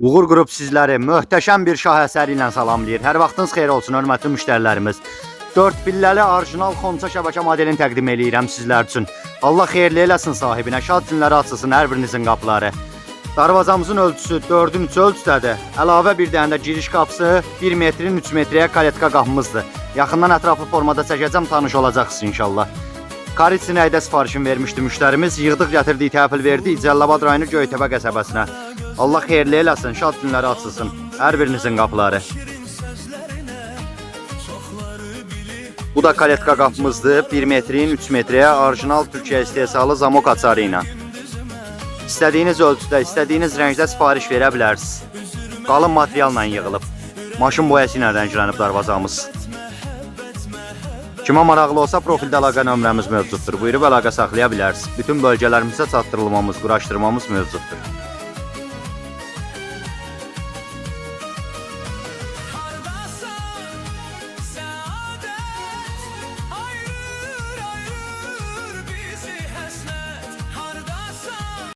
Uğur Qrup sizləri möhtəşəm bir şah əsəri ilə salamlayır. Hər vaxtınız xeyir olsun, hörmətli müştərilərimiz. 4 pilləli orijinal Xonça şəbəkə modelini təqdim eləyirəm sizlər üçün. Allah xeyirli eləsin sahibinə, şad günləri açılsın hər birinizin qapıları. Darvazamızın ölçüsü 4'ün 3 ölçüdədir. Əlavə bir dənə də giriş qapısı 1 metrin 3 metrəyə kaletka qapımızdır. Yaxından ətraflı formada çəkəcəm, tanış olacaqsınız inşallah. Karitsinəydə sifarişini vermişdi müştərimiz. Yığdıq, gətirdik, təhvil verdi İcəllabad rayonu Göytəpə qəsəbəsinə. Allah xeyirli eləsin, şad günləri açılsın hər birinizin qapıları. Bu da kaletka qapımızdır. 1 metrin 3 metrəyə orijinal Türkiyə istehsalı zamok açarı ilə. İstədiyiniz ölçüdə, istədiyiniz rəngdə sifariş verə bilərsiniz. Qalın materialla yığılıb. Maşın boyası ilə rənglənib darvazamız. Kimə maraqlı olsa profildə əlaqə nömrəmiz mövcuddur. Buyurub əlaqə saxlaya bilərsiniz. Bütün bölgələrimizə çatdırılmamız, quraşdırmamız mövcuddur.